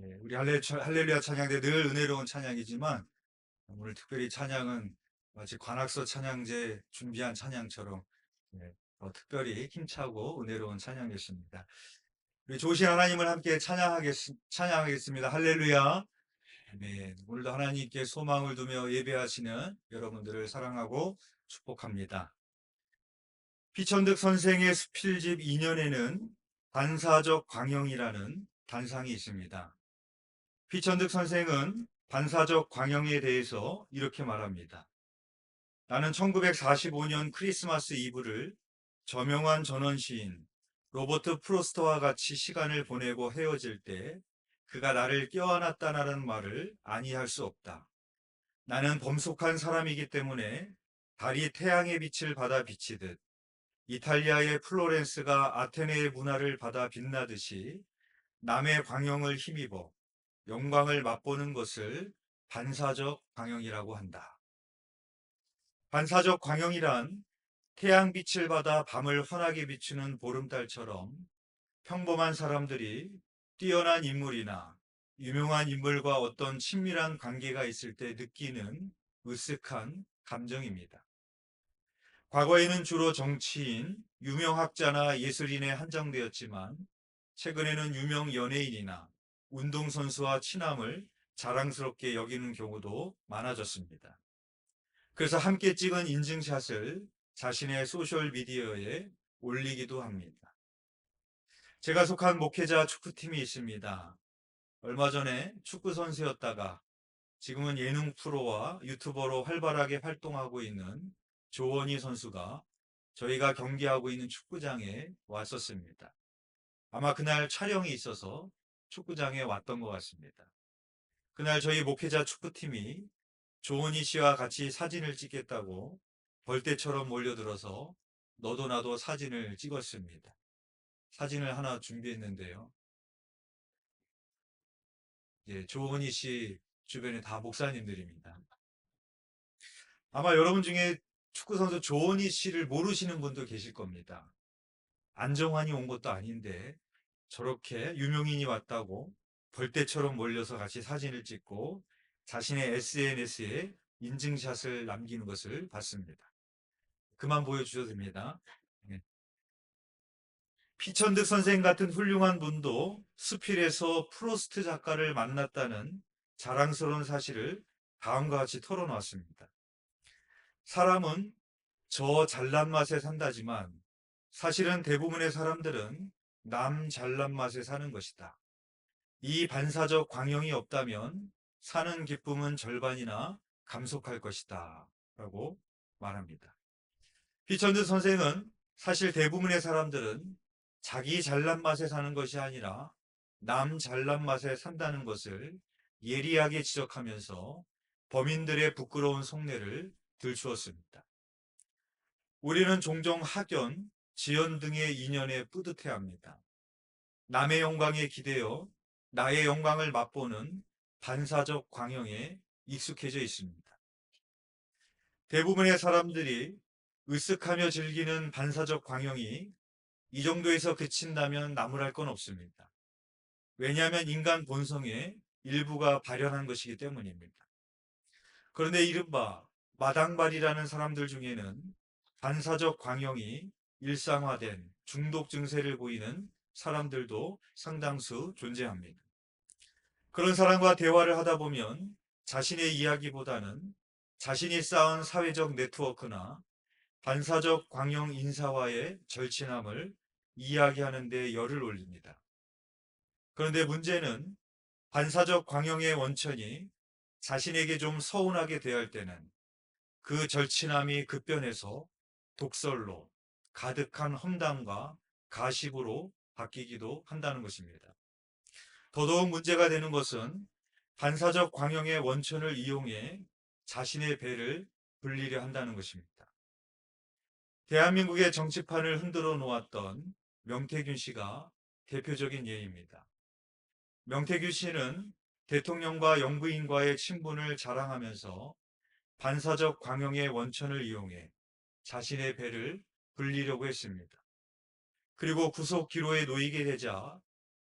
예, 우리 할렐루야 찬양대 늘 은혜로운 찬양이지만 오늘 특별히 찬양은 마치 관악서 찬양제 준비한 찬양처럼 더 특별히 힘차고 은혜로운 찬양이었습니다. 우리 좋으신 하나님을 함께 찬양하겠습니다. 할렐루야. 아멘. 오늘도 하나님께 소망을 두며 예배하시는 여러분들을 사랑하고 축복합니다. 피천득 선생의 수필집 2년에는 반사적 광영이라는 단상이 있습니다. 피천득 선생은 반사적 광영에 대해서 이렇게 말합니다. 나는 1945년 크리스마스 이브를 저명한 전원 시인 로버트 프로스터와 같이 시간을 보내고 헤어질 때 그가 나를 껴안았다라는 말을 아니할 수 없다. 나는 범속한 사람이기 때문에 달이 태양의 빛을 받아 비치듯 이탈리아의 플로렌스가 아테네의 문화를 받아 빛나듯이 남의 광영을 힘입어 영광을 맛보는 것을 반사적 광영이라고 한다. 반사적 광영이란 태양빛을 받아 밤을 환하게 비추는 보름달처럼 평범한 사람들이 뛰어난 인물이나 유명한 인물과 어떤 친밀한 관계가 있을 때 느끼는 으쓱한 감정입니다. 과거에는 주로 정치인, 유명학자나 예술인에 한정되었지만 최근에는 유명 연예인이나 운동선수와 친함을 자랑스럽게 여기는 경우도 많아졌습니다. 그래서 함께 찍은 인증샷을 자신의 소셜미디어에 올리기도 합니다. 제가 속한 목회자 축구팀이 있습니다. 얼마 전에 축구선수였다가 지금은 예능 프로와 유튜버로 활발하게 활동하고 있는 조원희 선수가 저희가 경기하고 있는 축구장에 왔었습니다. 아마 그날 촬영이 있어서 축구장에 왔던 것 같습니다. 그날 저희 목회자 축구팀이 조은희 씨와 같이 사진을 찍겠다고 벌떼처럼 몰려들어서 너도 나도 사진을 찍었습니다. 사진을 하나 준비했는데요. 조은희 씨 주변에 다 목사님들입니다. 아마 여러분 중에 축구선수 조은희 씨를 모르시는 분도 계실 겁니다. 안정환이 온 것도 아닌데 저렇게 유명인이 왔다고 벌떼처럼 몰려서 같이 사진을 찍고 자신의 SNS에 인증샷을 남기는 것을 봤습니다. 그만 보여주셔도 됩니다. 네. 피천득 선생 같은 훌륭한 분도 수필에서 프로스트 작가를 만났다는 자랑스러운 사실을 다음과 같이 털어놓았습니다. 사람은 저 잘난 맛에 산다지만 사실은 대부분의 사람들은 남 잘난 맛에 사는 것이다. 이 반사적 광영이 없다면 사는 기쁨은 절반이나 감속할 것이다. 라고 말합니다. 피천득 선생은 사실 대부분의 사람들은 자기 잘난 맛에 사는 것이 아니라 남 잘난 맛에 산다는 것을 예리하게 지적하면서 범인들의 부끄러운 속내를 들추었습니다. 우리는 종종 학연, 지연 등의 인연에 뿌듯해합니다. 남의 영광에 기대어 나의 영광을 맛보는 반사적 광영에 익숙해져 있습니다. 대부분의 사람들이 으쓱하며 즐기는 반사적 광영이 이 정도에서 그친다면 나무랄 건 없습니다. 왜냐하면 인간 본성의 일부가 발현한 것이기 때문입니다. 그런데 이른바 마당발이라는 사람들 중에는 반사적 광영이 일상화된 중독 증세를 보이는 사람들도 상당수 존재합니다. 그런 사람과 대화를 하다 보면 자신의 이야기보다는 자신이 쌓은 사회적 네트워크나 반사적 광영 인사와의 절친함을 이야기하는 데 열을 올립니다. 그런데 문제는 반사적 광영의 원천이 자신에게 좀 서운하게 대할 때는 그 절친함이 급변해서 독설로 가득한 험담과 가십으로 바뀌기도 한다는 것입니다. 더더욱 문제가 되는 것은 반사적 광영의 원천을 이용해 자신의 배를 불리려 한다는 것입니다. 대한민국의 정치판을 흔들어 놓았던 명태균 씨가 대표적인 예입니다. 명태균 씨는 대통령과 영부인과의 친분을 자랑하면서 반사적 광영의 원천을 이용해 자신의 배를 불리려고 했습니다. 그리고 구속 기로에 놓이게 되자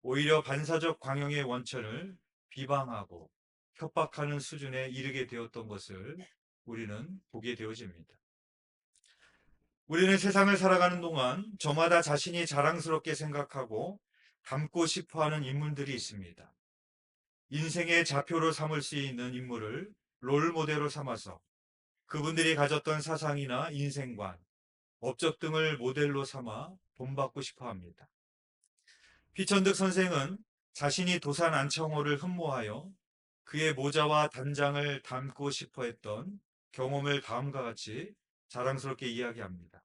오히려 반사적 광영의 원천을 비방하고 협박하는 수준에 이르게 되었던 것을 우리는 보게 되어집니다. 우리는 세상을 살아가는 동안 저마다 자신이 자랑스럽게 생각하고 닮고 싶어하는 인물들이 있습니다. 인생의 좌표로 삼을 수 있는 인물을 롤 모델로 삼아서 그분들이 가졌던 사상이나 인생관, 업적 등을 모델로 삼아 본받고 싶어 합니다. 피천득 선생은 자신이 도산 안창호를 흠모하여 그의 모자와 단장을 닮고 싶어 했던 경험을 다음과 같이 자랑스럽게 이야기합니다.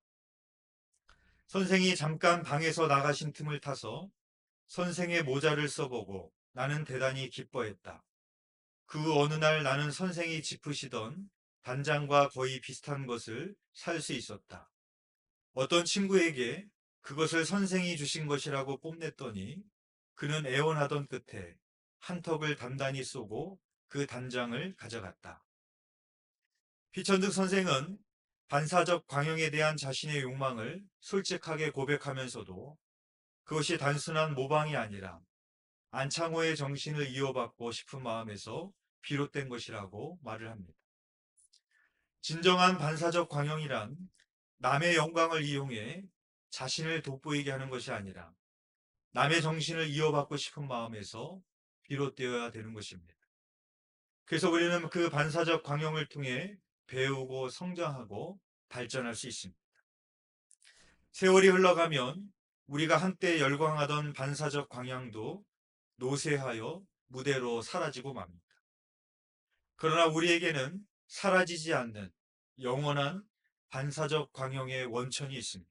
선생이 잠깐 방에서 나가신 틈을 타서 선생의 모자를 써보고 나는 대단히 기뻐했다. 그 어느 날 나는 선생이 짚으시던 단장과 거의 비슷한 것을 살 수 있었다. 어떤 친구에게 그것을 선생이 주신 것이라고 뽐냈더니 그는 애원하던 끝에 한턱을 단단히 쏘고 그 단장을 가져갔다. 피천득 선생은 반사적 광영에 대한 자신의 욕망을 솔직하게 고백하면서도 그것이 단순한 모방이 아니라 안창호의 정신을 이어받고 싶은 마음에서 비롯된 것이라고 말을 합니다. 진정한 반사적 광영이란 남의 영광을 이용해 자신을 돋보이게 하는 것이 아니라 남의 정신을 이어받고 싶은 마음에서 비롯되어야 되는 것입니다. 그래서 우리는 그 반사적 광영을 통해 배우고 성장하고 발전할 수 있습니다. 세월이 흘러가면 우리가 한때 열광하던 반사적 광양도 노쇠하여 무대로 사라지고 맙니다. 그러나 우리에게는 사라지지 않는 영원한 반사적 광영의 원천이 있습니다.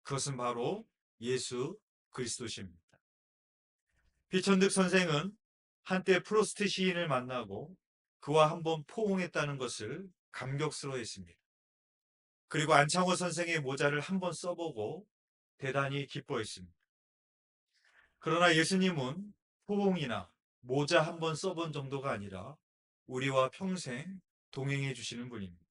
그것은 바로 예수 그리스도십니다. 피천득 선생은 한때 프로스트 시인을 만나고 그와 한번 포옹했다는 것을 감격스러워했습니다. 그리고 안창호 선생의 모자를 한번 써보고 대단히 기뻐했습니다. 그러나 예수님은 포옹이나 모자 한번 써본 정도가 아니라 우리와 평생 동행해 주시는 분입니다.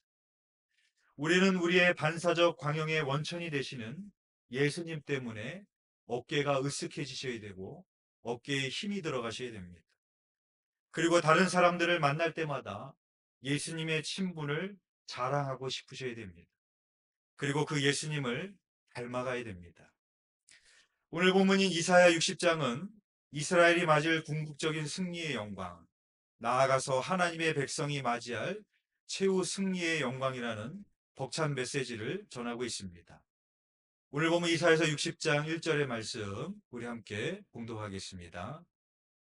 우리는 우리의 반사적 광영의 원천이 되시는 예수님 때문에 어깨가 으쓱해지셔야 되고 어깨에 힘이 들어가셔야 됩니다. 그리고 다른 사람들을 만날 때마다 예수님의 친분을 자랑하고 싶으셔야 됩니다. 그리고 그 예수님을 닮아가야 됩니다. 오늘 본문인 이사야 60장은 이스라엘이 맞을 궁극적인 승리의 영광, 나아가서 하나님의 백성이 맞이할 최후 승리의 영광이라는 벅찬 메시지를 전하고 있습니다. 오늘 보면 이사야서 60장 1절의 말씀 우리 함께 봉독하겠습니다.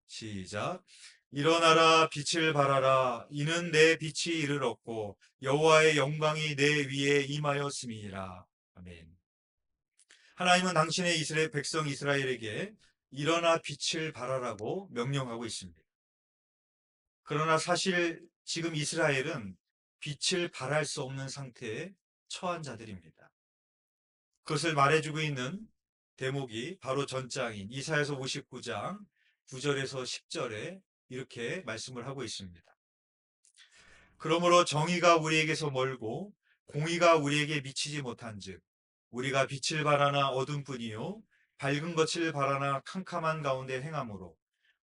시작. 일어나라 빛을 발하라 이는 내 빛이 이르렀고 여호와의 영광이 내 위에 임하였음이니라. 아멘. 하나님은 당신의 이스라엘 백성 이스라엘에게 일어나 빛을 발하라고 명령하고 있습니다. 그러나 사실 지금 이스라엘은 빛을 발할 수 없는 상태에 처한 자들입니다. 그것을 말해주고 있는 대목이 바로 전장인 이사야서 59장 9절에서 10절에 이렇게 말씀을 하고 있습니다. 그러므로 정의가 우리에게서 멀고 공의가 우리에게 미치지 못한즉 우리가 빛을 발하나 어둠뿐이요 밝은 것을 발하나 캄캄한 가운데 행함으로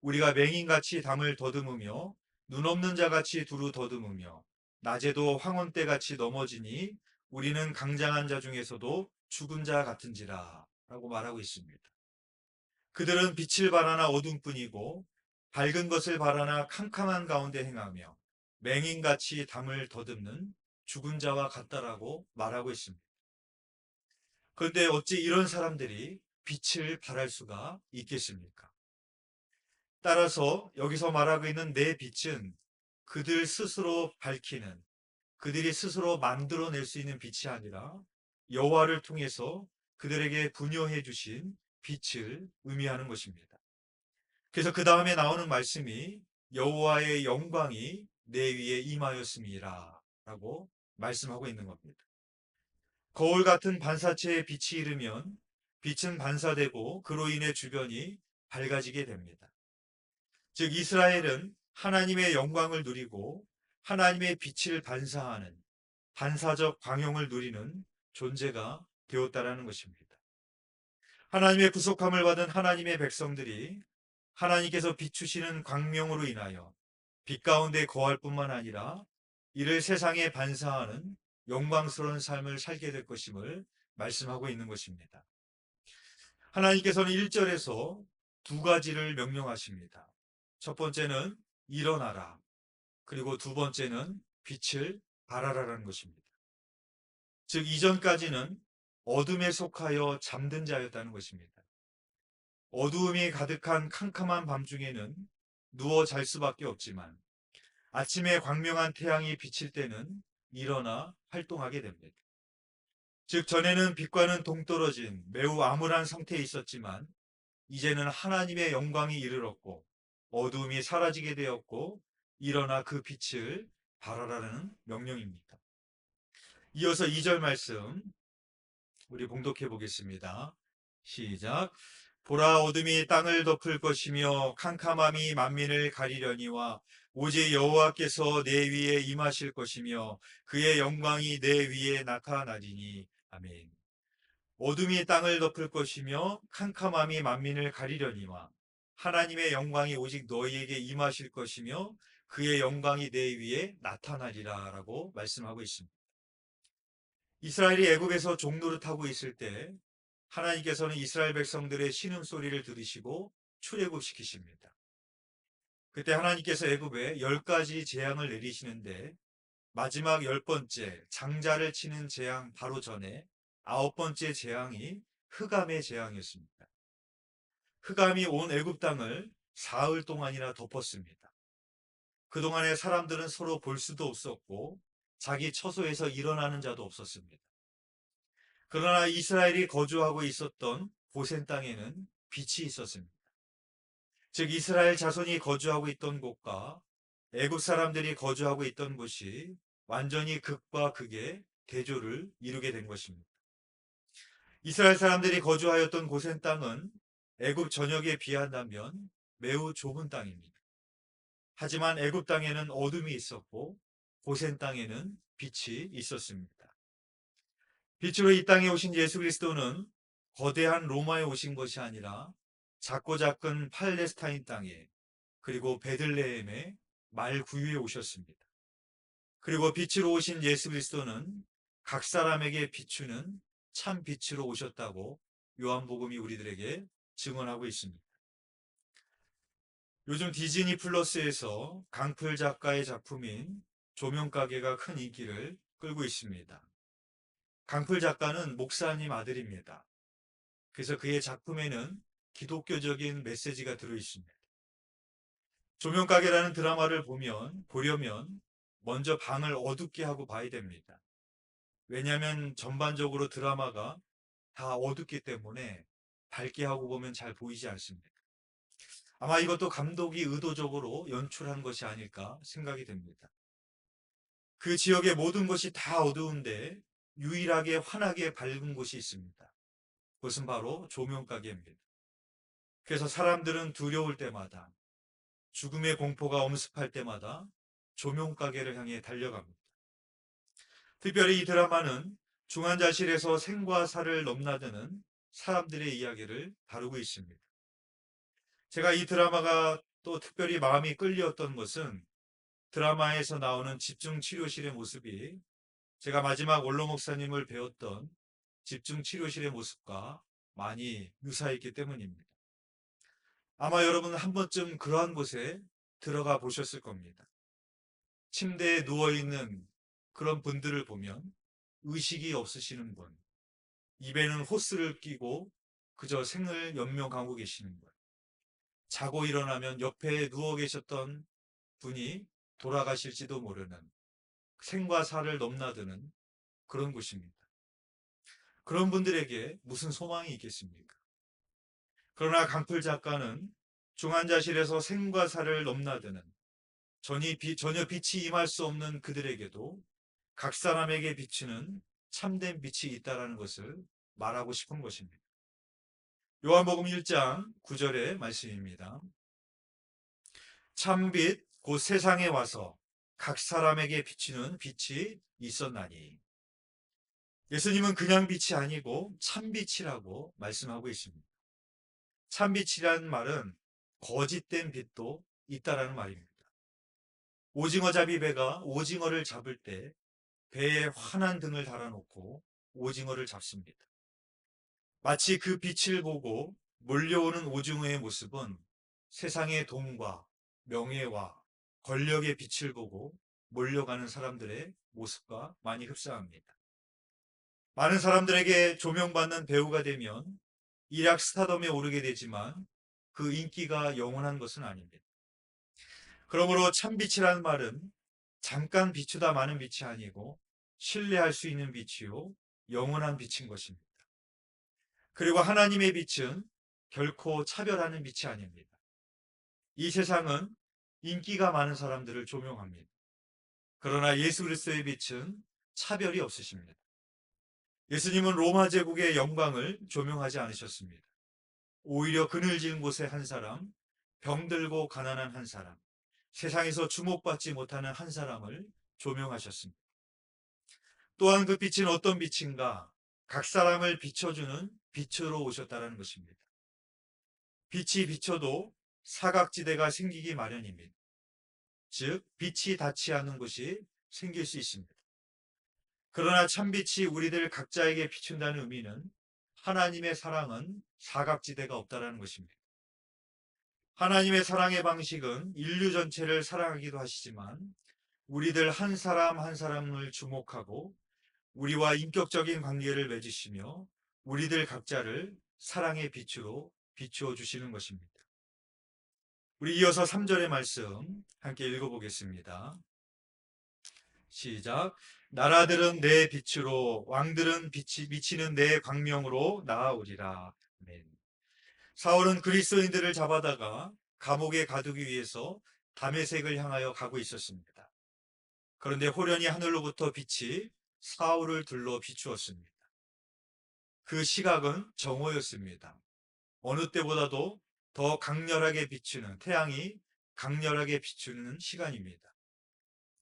우리가 맹인같이 담을 더듬으며 눈 없는 자같이 두루 더듬으며 낮에도 황혼때같이 넘어지니 우리는 강장한 자 중에서도 죽은 자 같은지라 라고 말하고 있습니다. 그들은 빛을 발하나 어둠뿐이고 밝은 것을 발하나 캄캄한 가운데 행하며 맹인같이 담을 더듬는 죽은 자와 같다라고 말하고 있습니다. 그런데 어찌 이런 사람들이 빛을 발할 수가 있겠습니까? 따라서 여기서 말하고 있는 내 빛은 그들 스스로 밝히는, 그들이 스스로 만들어낼 수 있는 빛이 아니라 여호와를 통해서 그들에게 분여해 주신 빛을 의미하는 것입니다. 그래서 그 다음에 나오는 말씀이 여호와의 영광이 내 위에 임하였음이라 라고 말씀하고 있는 겁니다. 거울 같은 반사체에 빛이 이르면 빛은 반사되고 그로 인해 주변이 밝아지게 됩니다. 즉 이스라엘은 하나님의 영광을 누리고 하나님의 빛을 반사하는 반사적 광영을 누리는 존재가 되었다라는 것입니다. 하나님의 구속함을 받은 하나님의 백성들이 하나님께서 비추시는 광명으로 인하여 빛 가운데 거할 뿐만 아니라 이를 세상에 반사하는 영광스러운 삶을 살게 될 것임을 말씀하고 있는 것입니다. 하나님께서는 1절에서 두 가지를 명령하십니다. 첫 번째는 일어나라. 그리고 두 번째는 빛을 발하라라는 것입니다. 즉 이전까지는 어둠에 속하여 잠든 자였다는 것입니다. 어두움이 가득한 캄캄한 밤중에는 누워 잘 수밖에 없지만 아침에 광명한 태양이 비칠 때는 일어나 활동하게 됩니다. 즉 전에는 빛과는 동떨어진 매우 암울한 상태에 있었지만 이제는 하나님의 영광이 이르렀고 어두움이 사라지게 되었고 일어나 그 빛을 발하라는 명령입니다. 이어서 2절 말씀 우리 봉독해 보겠습니다. 시작. 보라 어둠이 땅을 덮을 것이며 캄캄함이 만민을 가리려니와 오직 여호와께서 내 위에 임하실 것이며 그의 영광이 내 위에 나타나리니. 아멘. 어둠이 땅을 덮을 것이며 캄캄함이 만민을 가리려니와 하나님의 영광이 오직 너희에게 임하실 것이며 그의 영광이 내 위에 나타나리라 라고 말씀하고 있습니다. 이스라엘이 애굽에서 종노릇하고 있을 때 하나님께서는 이스라엘 백성들의 신음소리를 들으시고 출애굽시키십니다. 그때 하나님께서 애굽에 10가지 재앙을 내리시는데 마지막 10번째 장자를 치는 재앙 바로 전에 9번째 재앙이 흑암의 재앙이었습니다. 흑암이 온 애굽 땅을 사흘 동안이나 덮었습니다. 그동안에 사람들은 서로 볼 수도 없었고 자기 처소에서 일어나는 자도 없었습니다. 그러나 이스라엘이 거주하고 있었던 고센 땅에는 빛이 있었습니다. 즉 이스라엘 자손이 거주하고 있던 곳과 애굽 사람들이 거주하고 있던 곳이 완전히 극과 극의 대조를 이루게 된 것입니다. 이스라엘 사람들이 거주하였던 고센 땅은 애굽 전역에 비한다면 매우 좁은 땅입니다. 하지만 애굽 땅에는 어둠이 있었고 고센 땅에는 빛이 있었습니다. 빛으로 이 땅에 오신 예수 그리스도는 거대한 로마에 오신 것이 아니라 작고 작은 팔레스타인 땅에 그리고 베들레헴의 말구유에 오셨습니다. 그리고 빛으로 오신 예수 그리스도는 각 사람에게 비추는 참 빛으로 오셨다고 요한복음이 우리들에게 증언하고 있습니다. 요즘 디즈니 플러스에서 강풀 작가의 작품인 조명가게가 큰 인기를 끌고 있습니다. 강풀 작가는 목사님 아들입니다. 그래서 그의 작품에는 기독교적인 메시지가 들어 있습니다. 조명가게라는 드라마를 보려면 먼저 방을 어둡게 하고 봐야 됩니다. 왜냐하면 전반적으로 드라마가 다 어둡기 때문에 밝게 하고 보면 잘 보이지 않습니다. 아마 이것도 감독이 의도적으로 연출한 것이 아닐까 생각이 됩니다. 그 지역의 모든 것이 다 어두운데 유일하게 환하게 밝은 곳이 있습니다. 그것은 바로 조명가게입니다. 그래서 사람들은 두려울 때마다 죽음의 공포가 엄습할 때마다 조명가게를 향해 달려갑니다. 특별히 이 드라마는 중환자실에서 생과 사를 넘나드는 사람들의 이야기를 다루고 있습니다. 제가 이 드라마가 또 특별히 마음이 끌렸던 것은 드라마에서 나오는 집중치료실의 모습이 제가 마지막 원로 목사님을 배웠던 집중치료실의 모습과 많이 유사했기 때문입니다. 아마 여러분은 한 번쯤 그러한 곳에 들어가 보셨을 겁니다. 침대에 누워있는 그런 분들을 보면 의식이 없으시는 분, 입에는 호스를 끼고 그저 생을 연명하고 계시는 분, 자고 일어나면 옆에 누워 계셨던 분이 돌아가실지도 모르는 생과 사를 넘나드는 그런 곳입니다. 그런 분들에게 무슨 소망이 있겠습니까? 그러나 강풀 작가는 중환자실에서 생과 사를 넘나드는 전혀 빛이 임할 수 없는 그들에게도 각 사람에게 비치는 참된 빛이 있다는 것을 말하고 싶은 것입니다. 요한복음 1장 9절의 말씀입니다. 참빛 곧 세상에 와서 각 사람에게 비치는 빛이 있었나니. 예수님은 그냥 빛이 아니고 참빛이라고 말씀하고 있습니다. 참빛이라는 말은 거짓된 빛도 있다라는 말입니다. 오징어잡이 배가 오징어를 잡을 때 배에 환한 등을 달아놓고 오징어를 잡습니다. 마치 그 빛을 보고 몰려오는 오징어의 모습은 세상의 돈과 명예와 권력의 빛을 보고 몰려가는 사람들의 모습과 많이 흡사합니다. 많은 사람들에게 조명받는 배우가 되면 일약 스타덤에 오르게 되지만 그 인기가 영원한 것은 아닙니다. 그러므로 참빛이라는 말은 잠깐 비추다 마는 빛이 아니고 신뢰할 수 있는 빛이요 영원한 빛인 것입니다. 그리고 하나님의 빛은 결코 차별하는 빛이 아닙니다. 이 세상은 인기가 많은 사람들을 조명합니다. 그러나 예수 그리스도의 빛은 차별이 없으십니다. 예수님은 로마 제국의 영광을 조명하지 않으셨습니다. 오히려 그늘진 곳에 한 사람, 병들고 가난한 한 사람, 세상에서 주목받지 못하는 한 사람을 조명하셨습니다. 또한 그 빛은 어떤 빛인가? 각 사람을 비춰주는 빛으로 오셨다는 것입니다. 빛이 비춰도 사각지대가 생기기 마련입니다. 즉, 빛이 닿지 않는 곳이 생길 수 있습니다. 그러나 참빛이 우리들 각자에게 비춘다는 의미는 하나님의 사랑은 사각지대가 없다는 것입니다. 하나님의 사랑의 방식은 인류 전체를 사랑하기도 하시지만 우리들 한 사람 한 사람을 주목하고 우리와 인격적인 관계를 맺으시며 우리들 각자를 사랑의 빛으로 비추어 주시는 것입니다. 우리 이어서 3절의 말씀 함께 읽어보겠습니다. 시작. 나라들은 내 빛으로 왕들은 미치는 내 광명으로 나아오리라. 아멘. 사울은 그리스도인들을 잡아다가 감옥에 가두기 위해서 다메섹을 향하여 가고 있었습니다. 그런데 호련히 하늘로부터 빛이 사울을 둘러 비추었습니다. 그 시각은 정오였습니다. 어느 때보다도 더 강렬하게 비추는 태양이 강렬하게 비추는 시간입니다.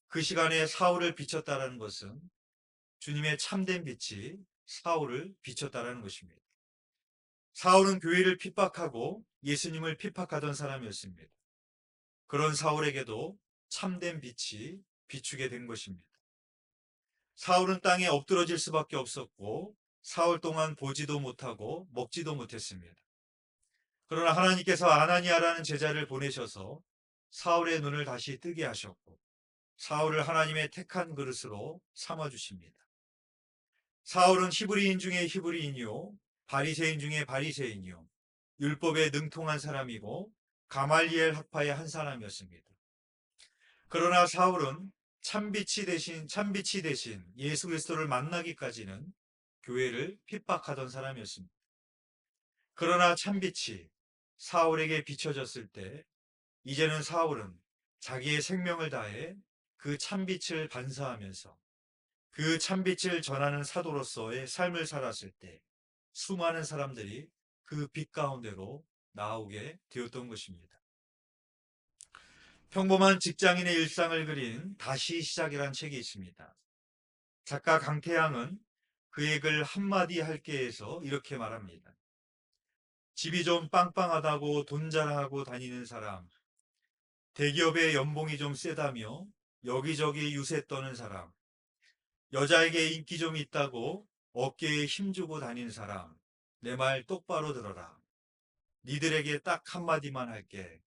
그 시간에 사울을 비췄다는 것은 주님의 참된 빛이 사울을 비췄다는 것입니다. 사울은 교회를 핍박하고 예수님을 핍박하던 사람이었습니다. 그런 사울에게도 참된 빛이 비추게 된 것입니다. 사울은 땅에 엎드러질 수밖에 없었고 사흘 동안 보지도 못하고 먹지도 못했습니다. 그러나 하나님께서 아나니아라는 제자를 보내셔서 사울의 눈을 다시 뜨게 하셨고 사울을 하나님의 택한 그릇으로 삼아주십니다. 사울은 히브리인 중에 히브리인이요 바리새인 중에 바리새인이요 율법에 능통한 사람이고 가말리엘 학파의 한 사람이었습니다. 그러나 사울은 참빛이 대신 예수 그리스도를 만나기까지는 교회를 핍박하던 사람이었습니다. 그러나 참빛이 사울에게 비춰졌을 때 이제는 사울은 자기의 생명을 다해 그 참빛을 반사하면서 그 참빛을 전하는 사도로서의 삶을 살았을 때 수많은 사람들이 그 빛 가운데로 나오게 되었던 것입니다. 평범한 직장인의 일상을 그린 다시 시작이란 책이 있습니다. 작가 강태양은 그의 글 한마디 할게에서 이렇게 말합니다. 집이 좀 빵빵하다고 돈 자랑하고 다니는 사람, 대기업의 연봉이 좀 세다며 여기저기 유세 떠는 사람, 여자에게 인기 좀 있다고 어깨에 힘주고 다니는 사람, 내 말 똑바로 들어라. 니들에게 딱 한마디만 할게.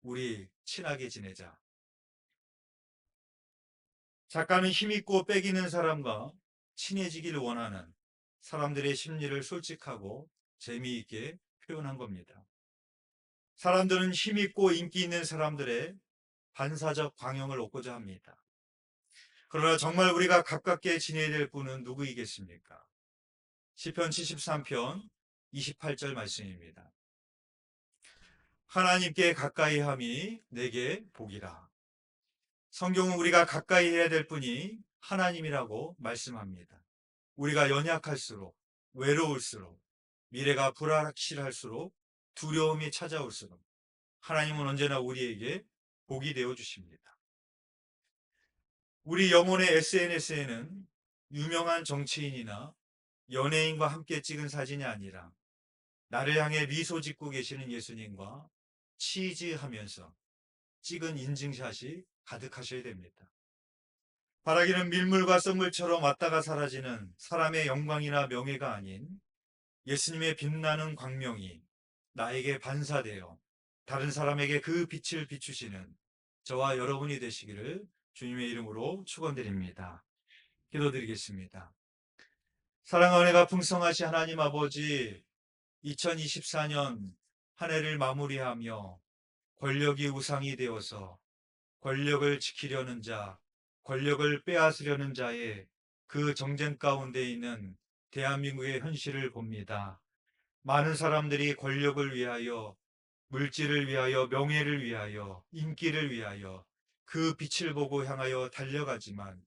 우리 친하게 지내자. 작가는 힘있고 빼기는 사람과 친해지기를 원하는 사람들의 심리를 솔직하고 재미있게 표현한 겁니다. 사람들은 힘있고 인기 있는 사람들의 반사적 광영을 얻고자 합니다. 그러나 정말 우리가 가깝게 지내야 될 분은 누구이겠습니까? 시편 73편 28절 말씀입니다. 하나님께 가까이 함이 내게 복이라. 성경은 우리가 가까이 해야 될 분이 하나님이라고 말씀합니다. 우리가 연약할수록, 외로울수록, 미래가 불확실할수록, 두려움이 찾아올수록 하나님은 언제나 우리에게 복이 되어 주십니다. 우리 영혼의 SNS에는 유명한 정치인이나 연예인과 함께 찍은 사진이 아니라 나를 향해 미소 짓고 계시는 예수님과 치즈하면서 찍은 인증샷이 가득하셔야 됩니다. 바라기는 밀물과 썰물처럼 왔다가 사라지는 사람의 영광이나 명예가 아닌 예수님의 빛나는 광명이 나에게 반사되어 다른 사람에게 그 빛을 비추시는 저와 여러분이 되시기를 주님의 이름으로 축원드립니다. 기도드리겠습니다. 사랑과 은혜가 풍성하신 하나님 아버지, 2024년 한 해를 마무리하며 권력이 우상이 되어서 권력을 지키려는 자, 권력을 빼앗으려는 자의 그 정쟁 가운데 있는 대한민국의 현실을 봅니다. 많은 사람들이 권력을 위하여, 물질을 위하여, 명예를 위하여, 인기를 위하여 그 빛을 보고 향하여 달려가지만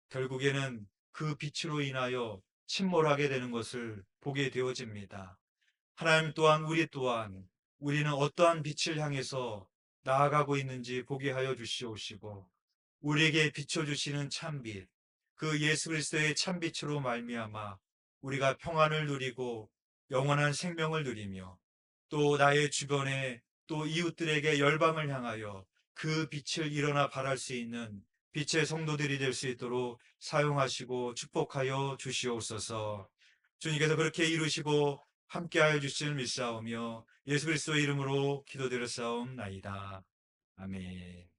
결국에는 그 빛으로 인하여 침몰하게 되는 것을 보게 되어집니다. 하나님 또한 우리 또한 우리는 어떠한 빛을 향해서 나아가고 있는지 보게 하여 주시옵시고 우리에게 비춰주시는 참빛, 그 예수 그리스도의 참빛으로 말미암아 우리가 평안을 누리고 영원한 생명을 누리며 또 나의 주변에 또 이웃들에게 열방을 향하여 그 빛을 일어나 발할 수 있는 빛의 성도들이 될 수 있도록 사용하시고 축복하여 주시옵소서. 주님께서 그렇게 이루시고 함께하여 주시는 믿사오며 예수 그리스도의 이름으로 기도드렸사옵나이다. 아멘.